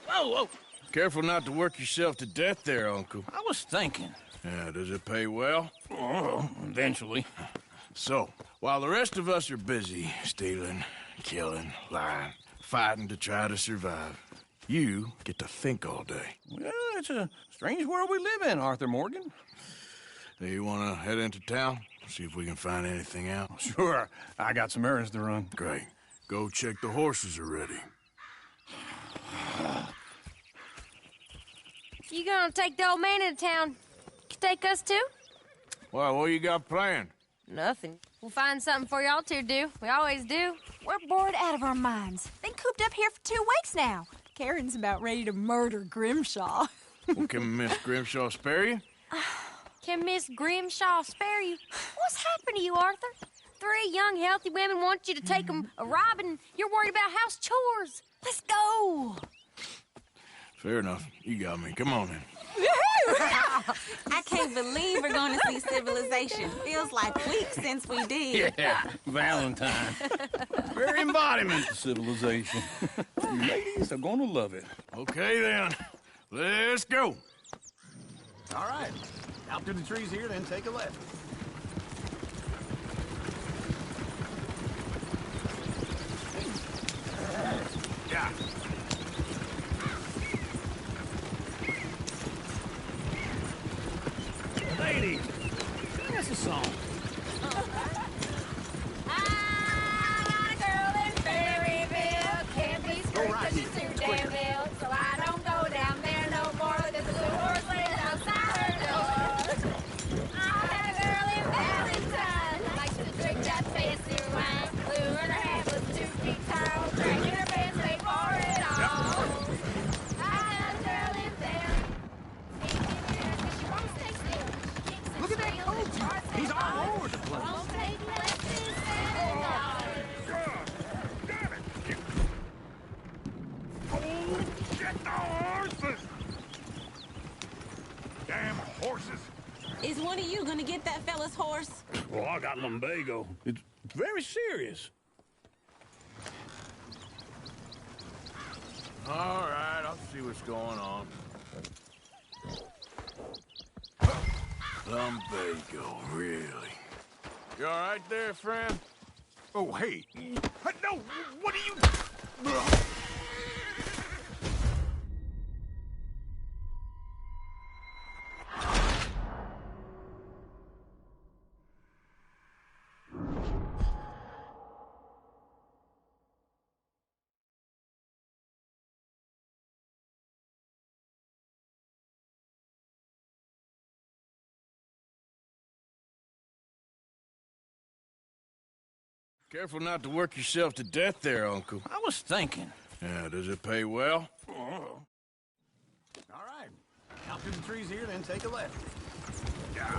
Whoa, whoa. Careful not to work yourself to death there, Uncle. I was thinking. Yeah, does it pay well? Oh, eventually. So, while the rest of us are busy stealing, killing, lying, fighting to try to survive, you get to think all day. Well, it's a strange world we live in, Arthur Morgan. Hey, you want to head into town? See if we can find anything out? Sure. I got some errands to run. Great. Go check the horses are ready. You gonna take the old man into town? Take us too? Well, what you got planned? Nothing. We'll find something for y'all to do. We always do. We're bored out of our minds. Been cooped up here for 2 weeks now. Karen's about ready to murder Grimshaw. Well, can Miss Grimshaw spare you? Can Miss Grimshaw spare you? What's happened to you, Arthur? 3 young, healthy women want you to take them a robbing. You're worried about house chores. Let's go. Fair enough. You got me. Come on in. I can't believe we're going to see civilization. Feels like weeks since we did. Yeah, Valentine. Very embodiment of civilization. You ladies are going to love it. Okay, then. Let's go. All right. Out to the trees here, then take a left. Yeah. Ladies, that's a song. I got a girl in Berryville. Can't be straight 'cause she's too damn ill. So I don't go down there no more. There's a blue horse laying outside her door. I had a girl in Valentine. Likes to drink that fancy wine. Blue in her hat was 2 feet tall. Dragging her pants, wait for it all. I had a girl in Berryville. Can't get her 'cause she won't stay still. Look at that coach. He's all over the place. Won't take less than $7. Get the horses! Damn horses! Is one of you going to get that fella's horse? Well, I got lumbago. It's very serious. All right, I'll see what's going on. Lumbago, really? You all right there, friend? Oh, hey. No, what are you... Careful not to work yourself to death there, Uncle. I was thinking. Yeah, does it pay well? All right. Out to the trees here, then take a left. Yeah.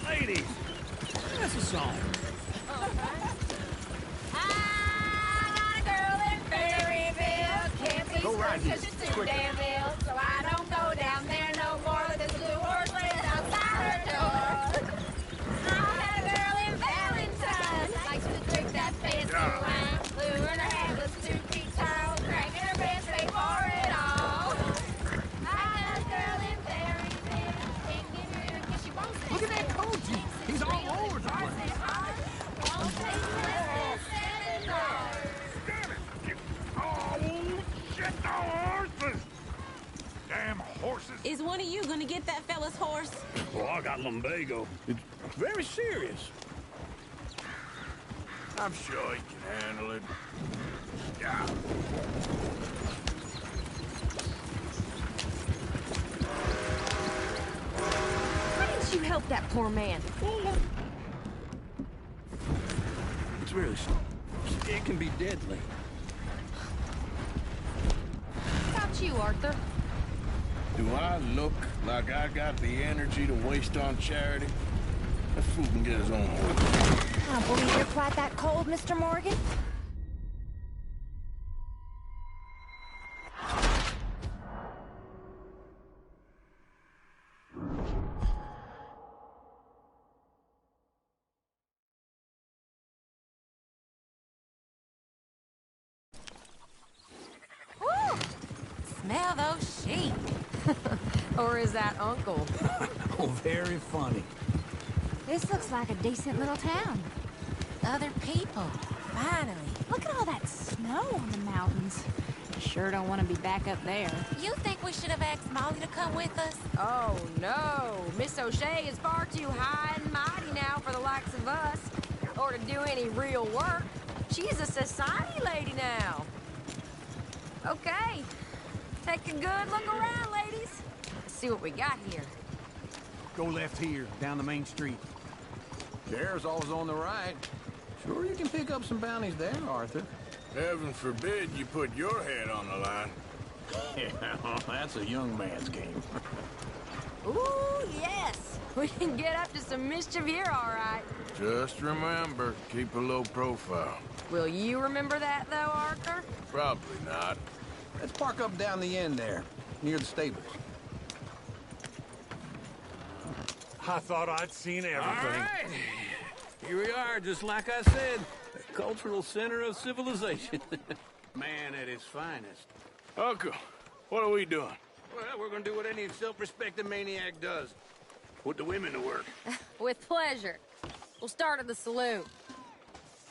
Ladies, that's a song. I got a girl in Berryville. Can't be straight 'cause she's too damn ill. So I don't go down there no more. There's a blue horse laying outside her door. I had a girl in Valentine. Likes to drink that fancy wine. Blue in her hat was 2 feet tall. Dragging her pants, wait for it all. I had a girl in Berryville. Can't get her 'cause she won't stay. Look at that coach. He's all over the place. Won't take less than $7. Oh, get the horses! Damn horses! Is one of you going to get that fella's horse? Well, I got lumbago. It's very serious. I'm sure he can handle it. Yeah. Why didn't you help that poor man? It's really... It can be deadly. How about you, Arthur? Do I look like I got the energy to waste on charity? That fool can get his own horse. I don't believe you're quite that cold, Mr. Morgan. all those sheep. Or is that Uncle? Oh, very funny. This looks like a decent little town. Other people, finally. Look at all that snow on the mountains. I sure don't want to be back up there. You think we should have asked Molly to come with us? Oh, no. Miss O'Shea is far too high and mighty now for the likes of us. Or to do any real work. She's a society lady now. Okay. Take a good look around, ladies. See what we got here. Go left here, down the main street. Sheriff's always on the right. Sure you can pick up some bounties there, Arthur. Heaven forbid you put your head on the line. Yeah, that's a young man's game. Ooh, yes. We can get up to some mischief here, all right. Just remember, keep a low profile. Will you remember that, though, Arthur? Probably not. Let's park up down the end there, near the stables. I thought I'd seen everything. All right. Here we are, just like I said. The cultural center of civilization. Man at his finest. Uncle, what are we doing? Well, we're gonna do what any self-respecting maniac does. Put the women to work. With pleasure. We'll start at the saloon.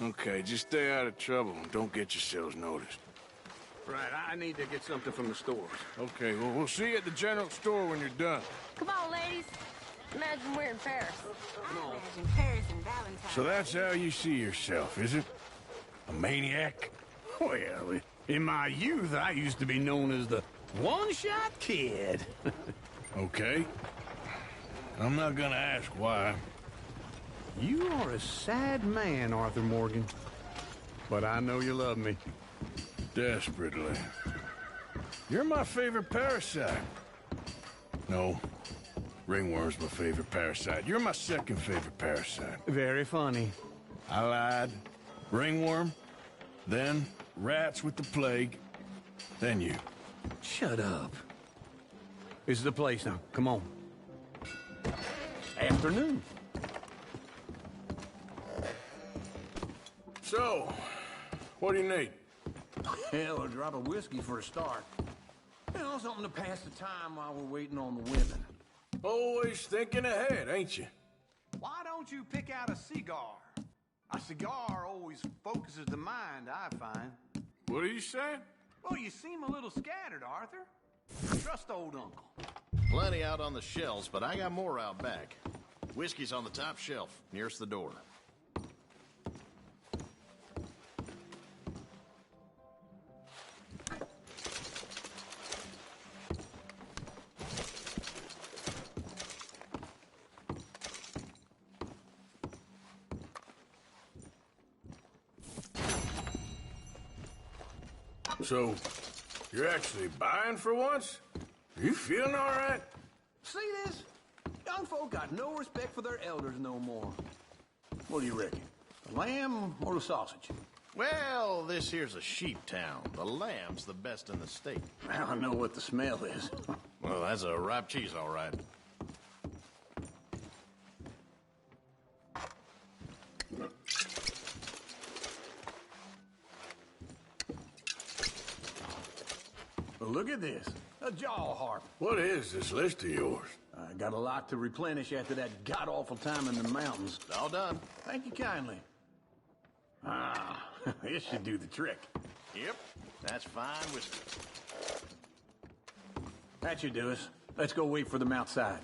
Okay, just stay out of trouble and don't get yourselves noticed. Right, I need to get something from the stores. Okay, well, we'll see you at the general store when you're done. Come on, ladies. Imagine we're in Paris. Imagine Paris and Valentine. So that's how you see yourself, is it? A maniac? Well, in my youth, I used to be known as the one-shot kid. Okay. I'm not gonna ask why. You are a sad man, Arthur Morgan. But I know you love me. Desperately. You're my favorite parasite. No. Ringworm's my favorite parasite. You're my second favorite parasite. Very funny. I lied. Ringworm, then rats with the plague, then you. Shut up. This is the place now. Come on. Afternoon. So, what do you need? Hell, a drop of whiskey for a start. You know, something to pass the time while we're waiting on the women. Always thinking ahead, ain't you? Why don't you pick out a cigar? A cigar always focuses the mind, I find. What are you saying? Well, you seem a little scattered, Arthur. Trust old uncle. Plenty out on the shelves, but I got more out back. Whiskey's on the top shelf, nearest the door. So, you're actually buying for once? Are you feeling all right? See this? Young folk got no respect for their elders no more. What do you reckon? The lamb or the sausage? Well, this here's a sheep town. The lamb's the best in the state. I don't know what the smell is. Well, that's a ripe cheese, all right. Well, look at this. A jaw harp. What is this list of yours? I got a lot to replenish after that god-awful time in the mountains. All done. Thank you kindly. Ah, this should do the trick. Yep, that's fine whiskey. That should do us. Let's go wait for them outside.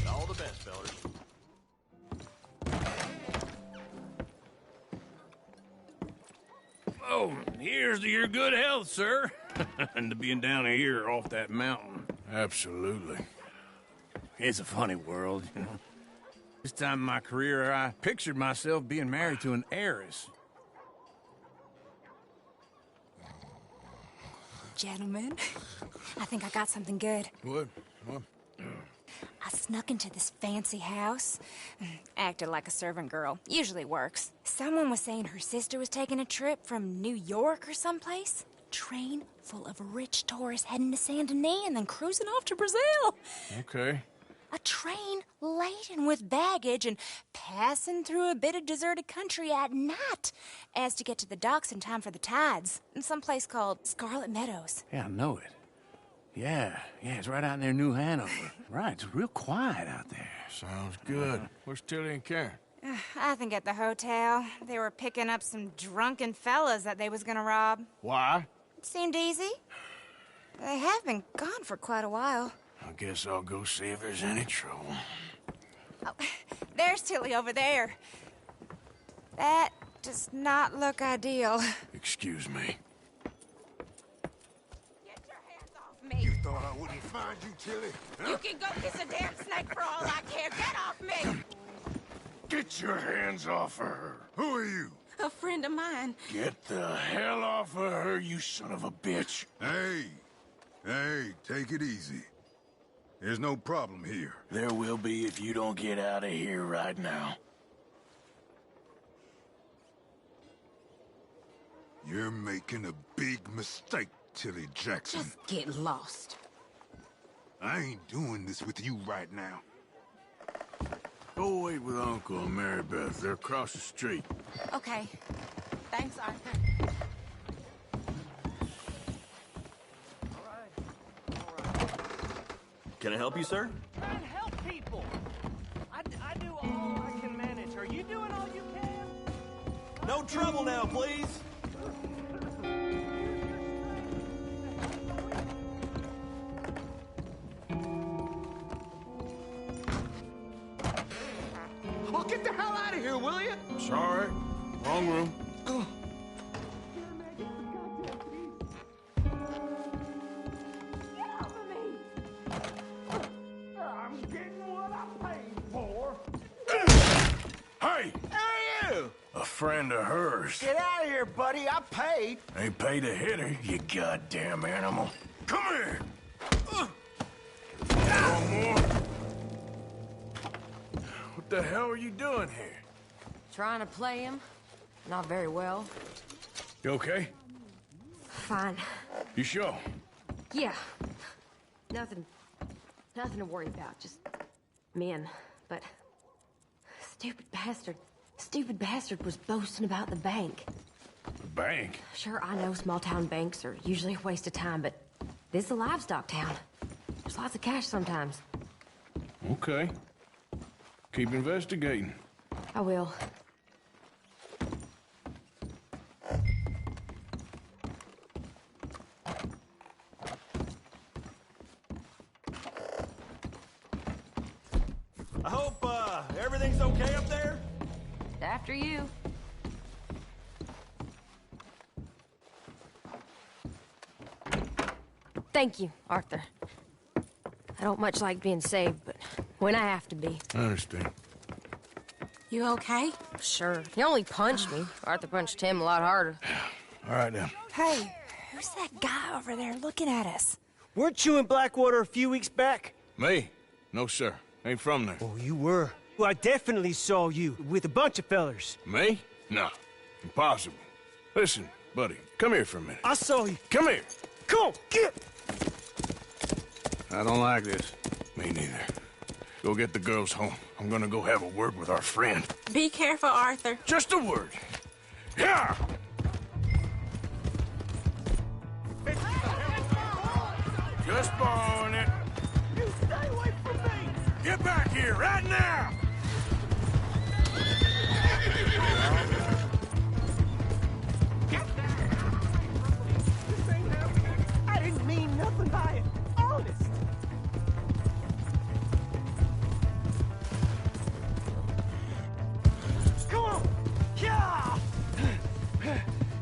All the best, fellas. Oh, here's to your good health, sir. And to being down here off that mountain. Absolutely. It's a funny world, you know. This time in my career, I pictured myself being married to an heiress. Gentlemen, I think I got something good. What? I snuck into this fancy house. Acted like a servant girl. Usually works. Someone was saying her sister was taking a trip from New York or someplace. train full of rich tourists heading to Saint Denis and then cruising off to Brazil. Okay. A train laden with baggage and passing through a bit of deserted country at night as to get to the docks in time for the tides in some place called Scarlet Meadows. Yeah, I know it. Yeah, it's right out near New Hanover. Right, it's real quiet out there. Sounds good. Where's Tilly and Karen? I think at the hotel. They were picking up some drunken fellas that they was gonna rob. Why? It seemed easy. They have been gone for quite a while. I guess I'll go see if there's any trouble. Oh, there's Tilly over there. That does not look ideal. Excuse me. Get your hands off me. Thought I wouldn't find you, Tilly? You can go kiss a damn snake for all I care. Get off me! Get your hands off of her. Who are you? A friend of mine. Get the hell off of her, you son of a bitch. Hey, take it easy. There's no problem here. There will be if you don't get out of here right now. You're making a big mistake, Tilly Jackson. Just get lost. I ain't doing this with you right now. Go wait with Uncle and Mary Beth. They're across the street. Okay. Thanks, Arthur. Can I help you, sir? Try and help people. I do all I can manage. Are you doing all you can? No trouble now, please. Well, get the hell out of here, will you? Sorry. Wrong room. I'm getting what I paid for. Hey! Who are you? A friend of hers. Get out of here, buddy. I paid. Ain't paid to hit her, you goddamn animal. Come here! One more. What the hell are you doing here? Trying to play him. Not very well. You okay? Fine. You sure? Yeah. Nothing to worry about. Just men. But stupid bastard was boasting about the bank. The bank? Sure, I know small town banks are usually a waste of time, but this is a livestock town. There's lots of cash sometimes. Okay. Keep investigating. I will. I hope, everything's okay up there? After you. Thank you, Arthur. I don't much like being saved, but when I have to be. I understand. You okay? Sure. He only punched me. Arthur punched him a lot harder. All right, then. Hey, who's that guy over there looking at us? Weren't you in Blackwater a few weeks back? Me? No, sir. Ain't from there. Oh, you were. Well, I definitely saw you with a bunch of fellers. Me? No. Impossible. Listen, buddy, come here for a minute. I saw you. Come here. Come on, get! I don't like this. Me neither. Go get the girls home. I'm gonna go have a word with our friend. Be careful, Arthur. Just a word. Yeah! Just borrowing it. You stay away from me! Get back here right now! I didn't mean nothing by it. Honest. Come on. Yeah.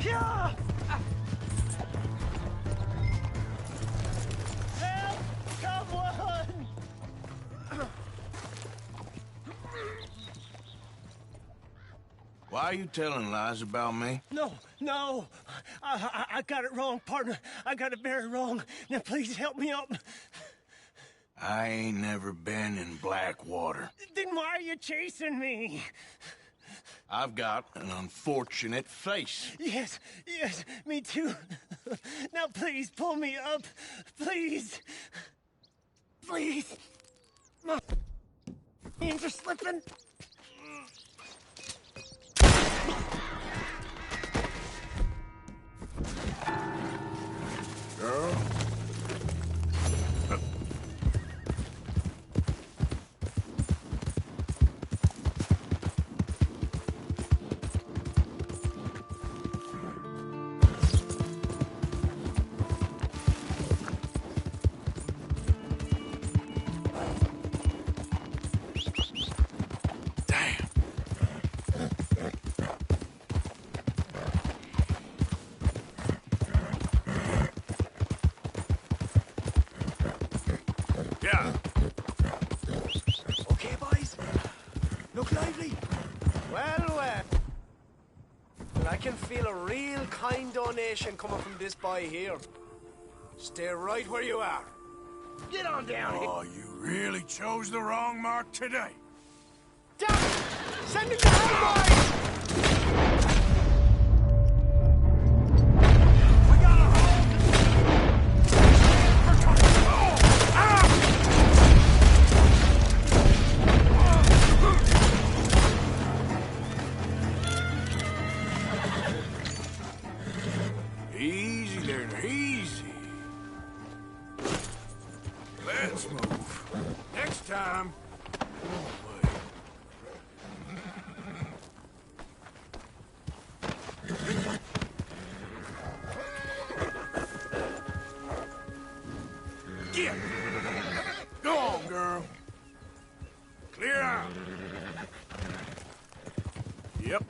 Yeah. Help! Someone! Why are you telling lies about me? No. I got it wrong, partner. I got it very wrong. Now please help me up. I ain't never been in Blackwater. Then why are you chasing me? I've got an unfortunate face. Yes, me too. Now please pull me up. Please. Please. My hands are slipping. Girl? Yeah. Okay, boys? Look lively. Well. I can feel a real kind donation coming from this boy here. Stay right where you are. Get on down here. Oh, you really chose the wrong mark today. Damn it! Send him down, boys! Easy there, easy. Let's move. Next time. Get. Go on, girl. Clear out. Yep.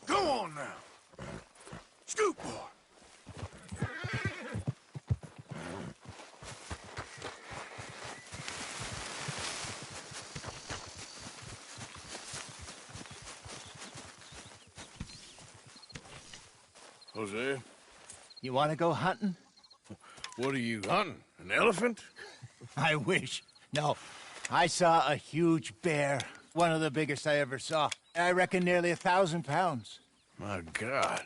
Go on now. Scoot, boy. Jose, You want to go hunting? what are you hunting? An elephant? I wish. No. I saw a huge bear. One of the biggest I ever saw. I reckon nearly 1,000 pounds. My God.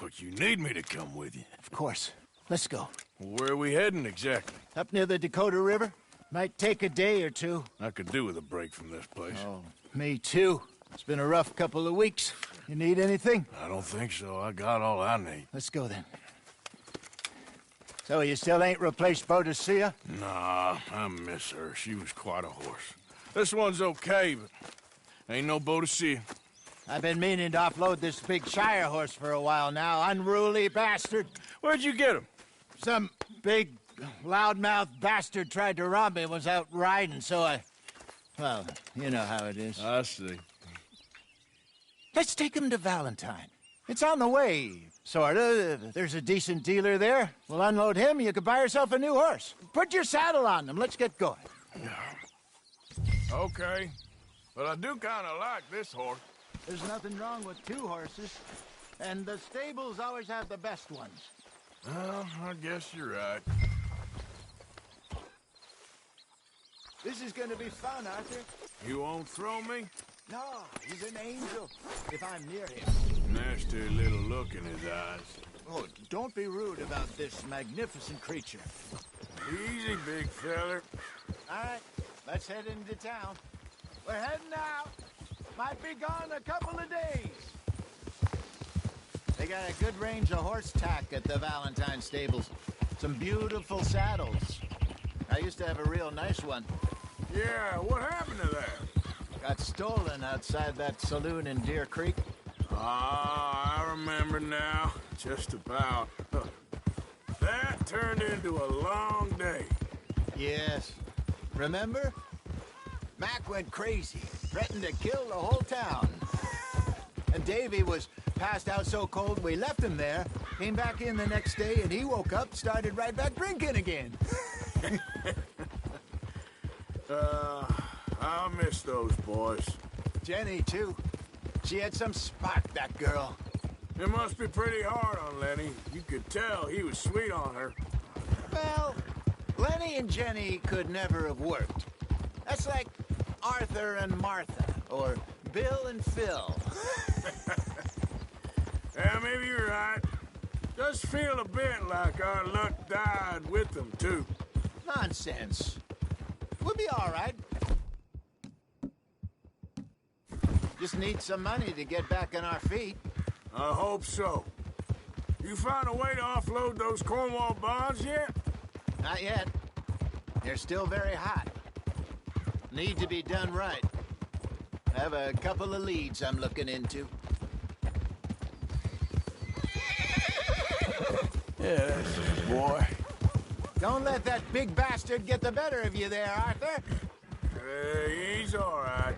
But you need me to come with you. Of course. Let's go. Where are we heading exactly? Up near the Dakota River. Might take a day or two. I could do with a break from this place. Oh, me too. It's been a rough couple of weeks. You need anything? I don't think so. I got all I need. Let's go then. So you still ain't replaced Boadicea? Nah, I miss her. She was quite a horse. This one's okay, but ain't no Boadicea. I've been meaning to offload this big Shire horse for a while now. Unruly bastard. Where'd you get him? Some big, loudmouth bastard tried to rob me and was out riding, so I... Well, you know how it is. I see. Let's take him to Valentine. It's on the way, sorta. There's a decent dealer there. We'll unload him, you could buy yourself a new horse. Put your saddle on him, let's get going. Okay. But I do kind of like this horse. There's nothing wrong with two horses, and the stables always have the best ones. Well, I guess you're right. This is gonna be fun, Arthur. You won't throw me? No, he's an angel, if I'm near him. Nasty little look in his eyes. Oh, don't be rude about this magnificent creature. Easy, big feller. All right, let's head into town. We're heading out. Might be gone a couple of days. They got a good range of horse tack at the Valentine stables. Some beautiful saddles. I used to have a real nice one. Yeah, what happened to that? Got stolen outside that saloon in Deer Creek. Ah, I remember now. Just about. That turned into a long day. Yes. Remember? Mac went crazy, threatened to kill the whole town. And Davy was passed out so cold we left him there, came back in the next day, and he woke up, started right back drinking again. I miss those boys. Jenny, too. She had some spark, that girl. It must be pretty hard on Lenny. You could tell he was sweet on her. Well, Lenny and Jenny could never have worked. That's like Arthur and Martha, or Bill and Phil. Yeah, maybe you're right. Does feel a bit like our luck died with them, too. Nonsense. We'll be all right. Just need some money to get back on our feet. I hope so. You found a way to offload those Cornwall bonds yet? Not yet. They're still very hot. Need to be done right. I have a couple of leads I'm looking into. Yeah, that's it, boy. Don't let that big bastard get the better of you there, Arthur. He's all right.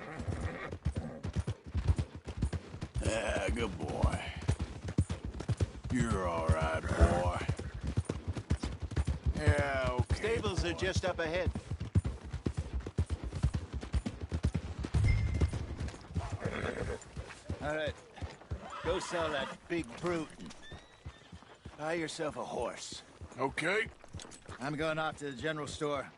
Yeah, good boy. You're all right, boy. Yeah, okay. Stables are just up ahead. All right. Go sell that big brute and buy yourself a horse. Okay. I'm going off to the general store.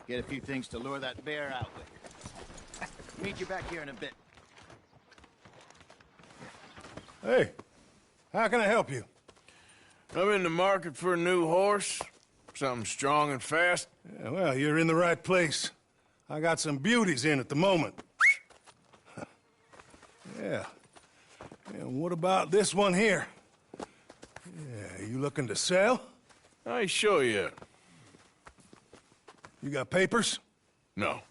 Get a few things to lure that bear out with. Meet you back here in a bit. Hey, how can I help you? I'm in the market for a new horse. Something strong and fast. Yeah, well, you're in the right place. I got some beauties in at the moment. Yeah. And what about this one here? Yeah, you looking to sell? I ain't sure yet. You got papers? No.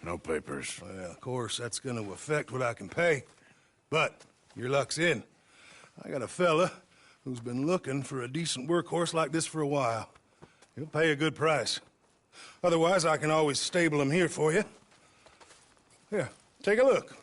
No papers. Well, of course, that's gonna affect what I can pay. But your luck's in. I got a fella who's been looking for a decent workhorse like this for a while. He'll pay a good price. Otherwise, I can always stable him here for you. Here, take a look.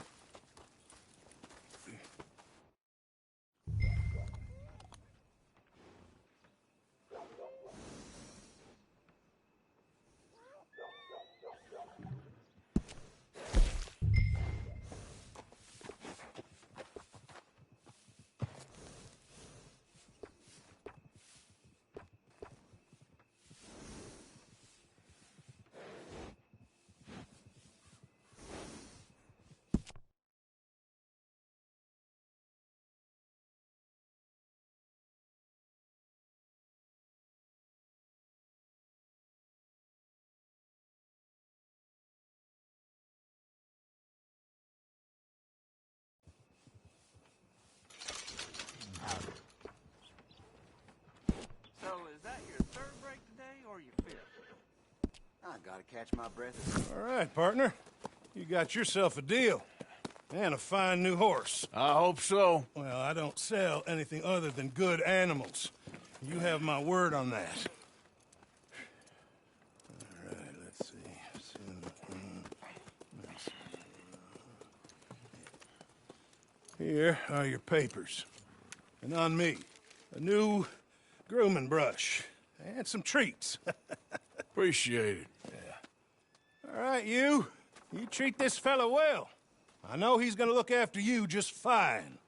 So, is that your third break today, or your fifth? I gotta catch my breath. All right, partner. You got yourself a deal. And a fine new horse. I hope so. Well, I don't sell anything other than good animals. You have my word on that. All right, let's see. Here are your papers. And on me, a new grooming brush and some treats. Appreciate it. Yeah. All right, you treat this fella well. I know he's gonna look after you just fine.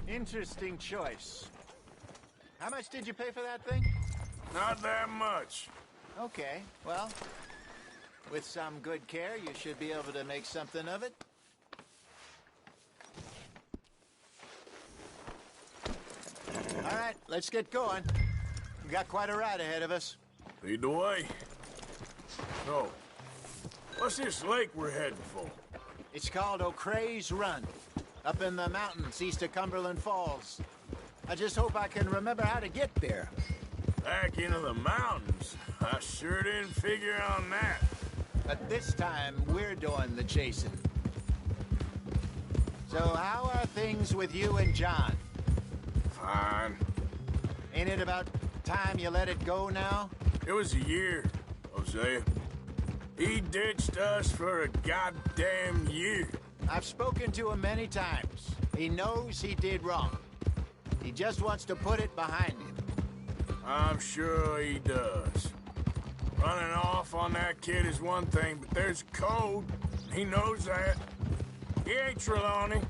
Interesting choice. How much did you pay for that thing? Not that much. Okay, well, with some good care, you should be able to make something of it. All right, let's get going. We got quite a ride ahead of us. Lead the way. So, what's this lake we're heading for? It's called O'Creagh's Run, up in the mountains east of Cumberland Falls. I just hope I can remember how to get there. Back into the mountains? I sure didn't figure on that. But this time, we're doing the chasing. So how are things with you and John? Fine. Ain't it about time you let it go now? It was a year, Hosea. He ditched us for a damn you. I've spoken to him many times. He knows he did wrong. He just wants to put it behind him. I'm sure he does. Running off on that kid is one thing, but there's code. He knows that. He ain't Trelawney.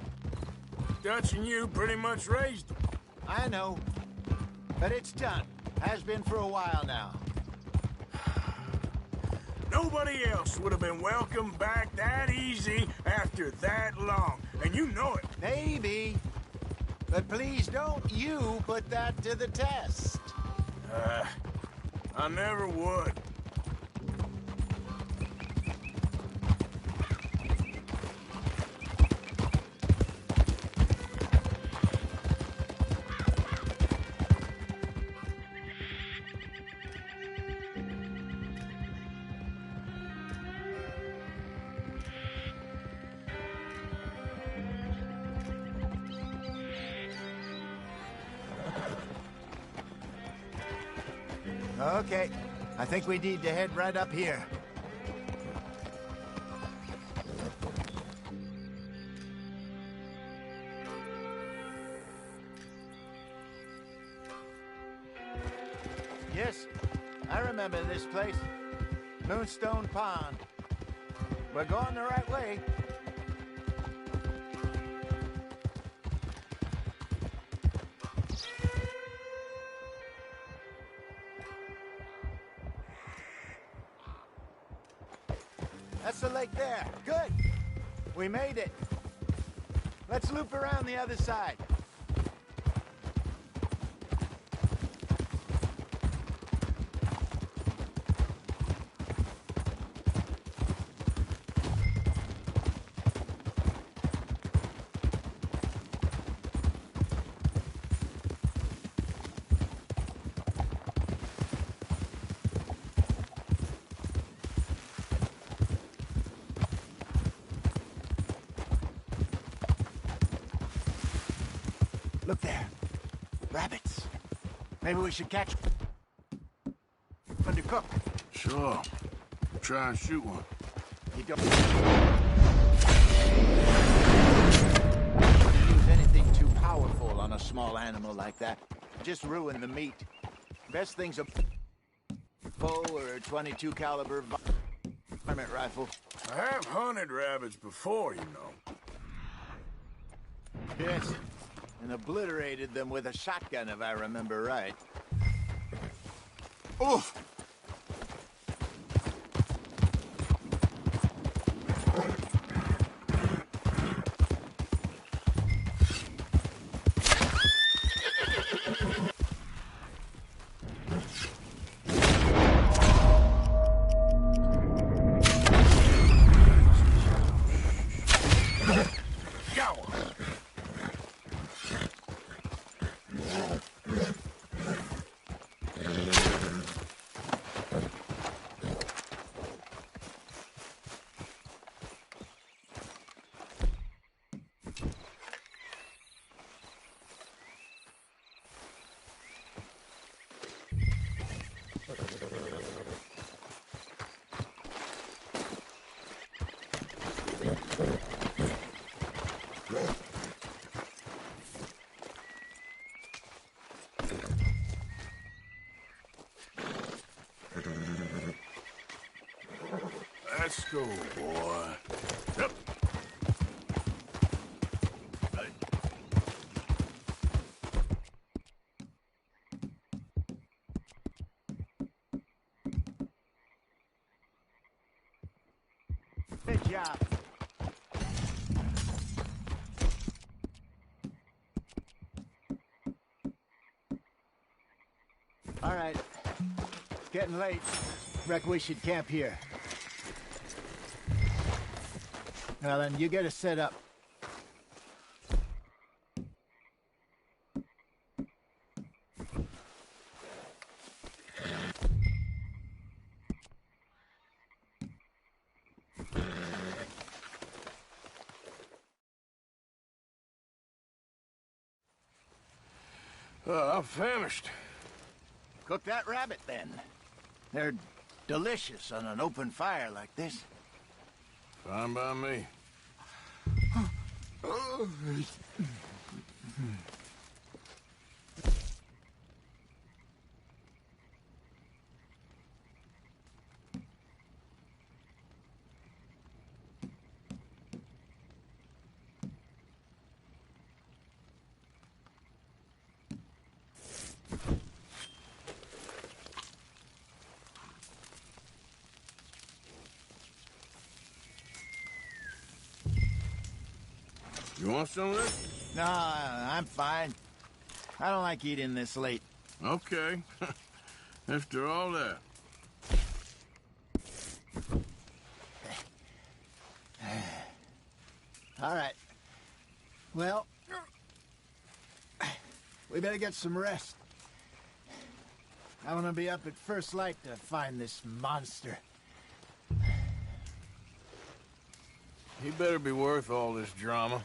Dutch and you pretty much raised him. I know. But it's done. Has been for a while now. Nobody else would have been welcomed back that easy after that long. And you know it. Maybe. But please don't you put that to the test. I never would. Okay. I think we need to head right up here. Yes, I remember this place. Moonstone Pond. We're going the right way. That's the lake there. Good. We made it. Let's loop around the other side. Look there. Rabbits. Maybe we should catch one to cook. Sure. Try and shoot one. You don't use anything too powerful on a small animal like that. Just ruin the meat. Best thing's a bow or a .22 caliber varmint rifle. I have hunted rabbits before, you know. Yes. And obliterated them with a shotgun, if I remember right. Oof! Let's go, boy. Yep. Good job. All right. It's getting late. Reckon we should camp here. Well, then, you get us set up. I'm famished. Cook that rabbit, then. They're delicious on an open fire like this. Fine by me. You want some of this? No, I'm fine. I don't like eating this late. Okay. After all that. All right. Well, we better get some rest. I want to be up at first light to find this monster. He better be worth all this drama.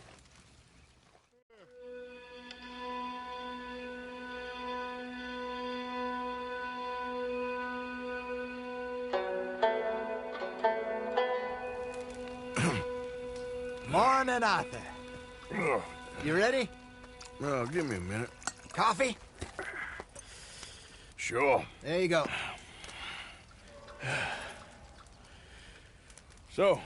Morning, Arthur. You ready? Well, give me a minute. Coffee? Sure. There you go. So,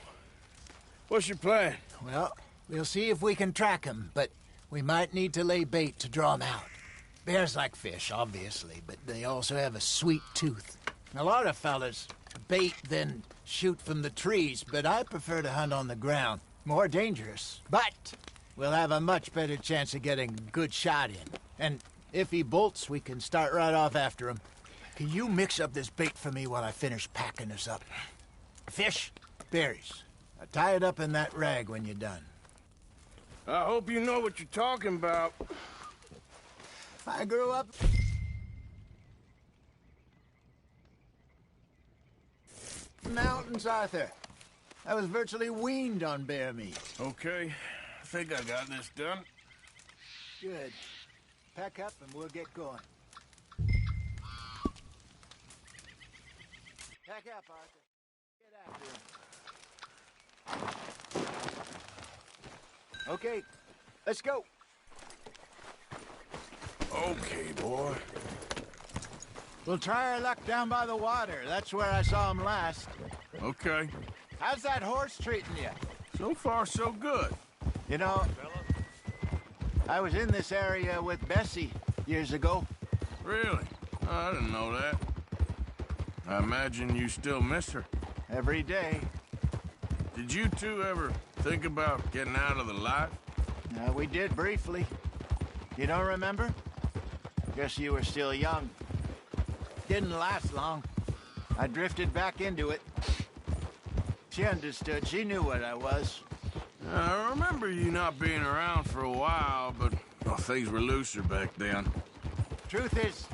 what's your plan? Well, we'll see if we can track him, but we might need to lay bait to draw him out. Bears like fish, obviously, but they also have a sweet tooth. A lot of fellas bait, then shoot from the trees, but I prefer to hunt on the ground. More dangerous, but we'll have a much better chance of getting a good shot in. And if he bolts, we can start right off after him. Can you mix up this bait for me while I finish packing this up? Fish, berries. Now tie it up in that rag when you're done. I hope you know what you're talking about. I grew up... mountains, Arthur. I was virtually weaned on bear meat. Okay, I think I got this done. Good. Pack up and we'll get going. Pack up, Arthur. Get after him. Okay, let's go. Okay, boy. We'll try our luck down by the water. That's where I saw him last. Okay. How's that horse treating you? So far, so good. You know, I was in this area with Bessie years ago. Really? I didn't know that. I imagine you still miss her. Every day. Did you two ever think about getting out of the life? We did briefly. You don't remember? Guess you were still young. Didn't last long. I drifted back into it. She understood. She knew what I was. I remember you not being around for a while, but well, things were looser back then. Truth is,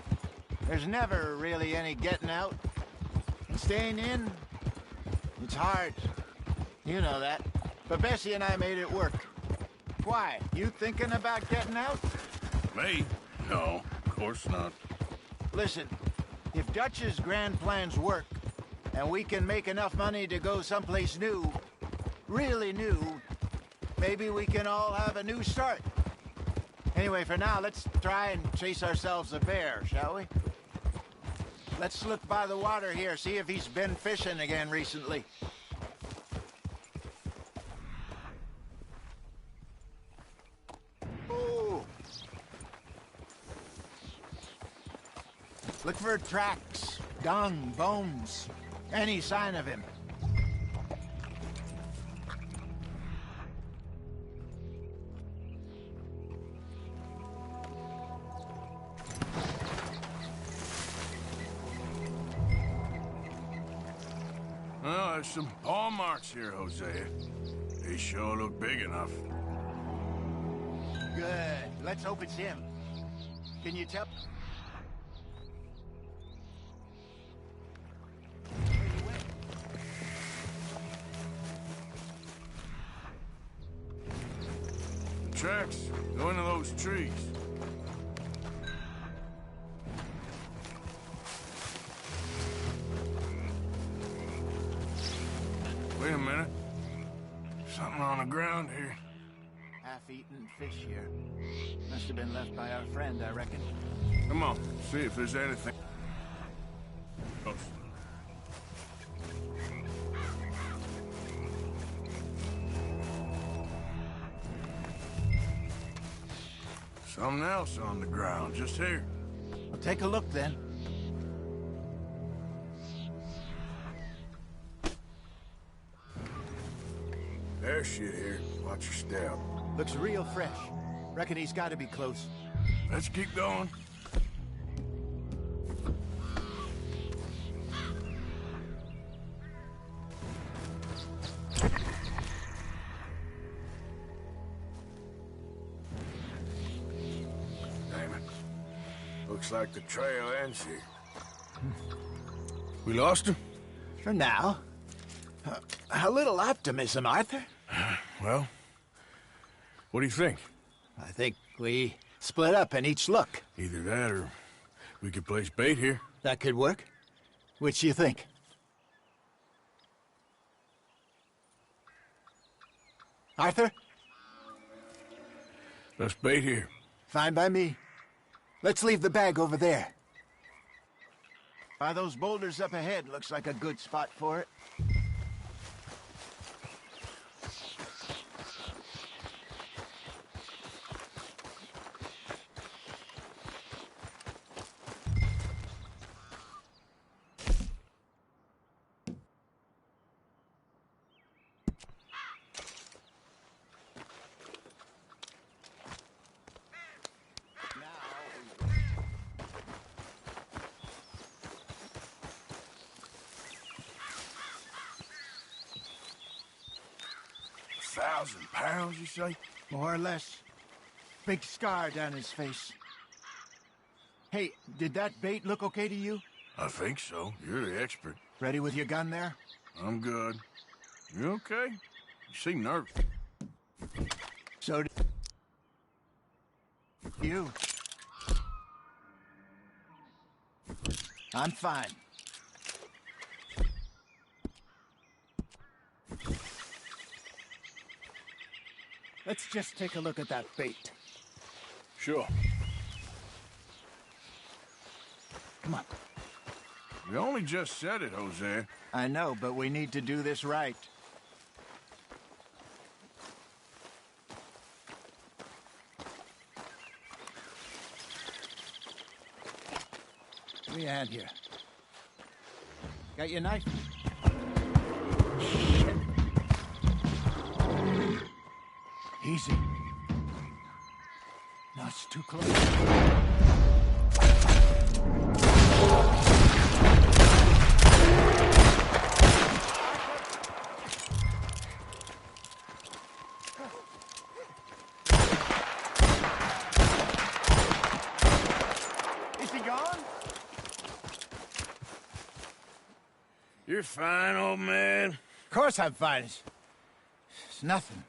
there's never really any getting out. And staying in, it's hard. You know that. But Bessie and I made it work. Why? You thinking about getting out? Me? No, of course not. Listen, if Dutch's grand plans work, and we can make enough money to go someplace new, really new, maybe we can all have a new start. Anyway, for now, let's try and chase ourselves a bear, shall we? Let's look by the water here, see if he's been fishing again recently. Ooh. Look for tracks, dung, bones, any sign of him. Well, there's some paw marks here, Hosea. They sure look big enough. Good. Let's hope it's him. Can you tell? The tracks go into those trees. Wait a minute. half-eaten fish here. Must have been left by our friend, I reckon. Come on, see if there's anything else. Something else on the ground, just here. Well, take a look, then. There's shit here. Watch your step. Looks real fresh. Reckon he's got to be close. Let's keep going. Damn it. Looks like the trail ends here. We lost him? For now. A little optimism, Arthur. Well, what do you think? I think we split up and each look. Either that or we could place bait here. That could work. Which do you think? Arthur? Let's bait here. Fine by me. Let's leave the bag over there. By those boulders up ahead, looks like a good spot for it. £1,000, you say? More or less. Big scar down his face. Hey, did that bait look okay to you? I think so. You're the expert. Ready with your gun there? I'm good. You okay? You seem nervous. So do you. I'm fine. Let's just take a look at that bait. Sure. Come on. We only just said it, Jose. I know, but we need to do this right. Give me a hand here. Got your knife? Shit. Easy. No, it's too close. Is he gone? You're fine, old man. Of course I'm fine. It's nothing.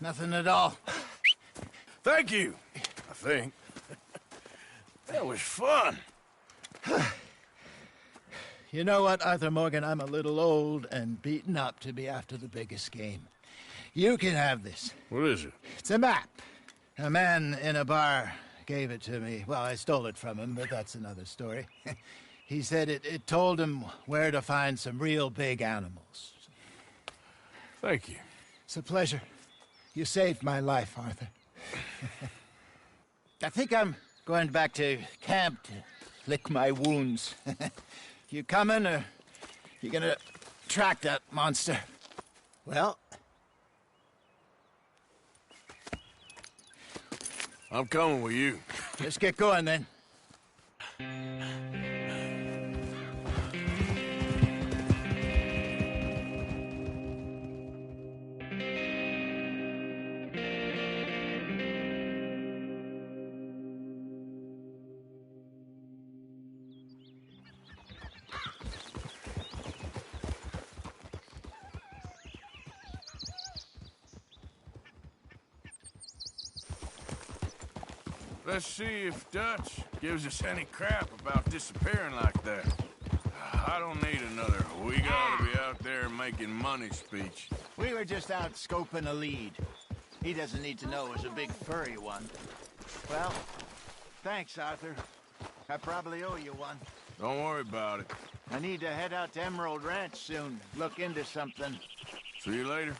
Nothing at all. Thank you, I think. That was fun. You know what, Arthur Morgan? I'm a little old and beaten up to be after the biggest game. You can have this. What is it? It's a map. A man in a bar gave it to me. Well, I stole it from him, but that's another story. He said it told him where to find some real big animals. Thank you. It's a pleasure. You saved my life, Arthur. I think I'm going back to camp to lick my wounds. You coming, or you gonna track that monster? Well, I'm coming with you. let's get going then. Let's see if Dutch gives us any crap about disappearing like that. I don't need another "we gotta be out there making money" speech. We were just out scoping a lead. He doesn't need to know it was a big furry one. Well, thanks, Arthur. I probably owe you one. Don't worry about it. I need to head out to Emerald Ranch soon. Look into something. See you later.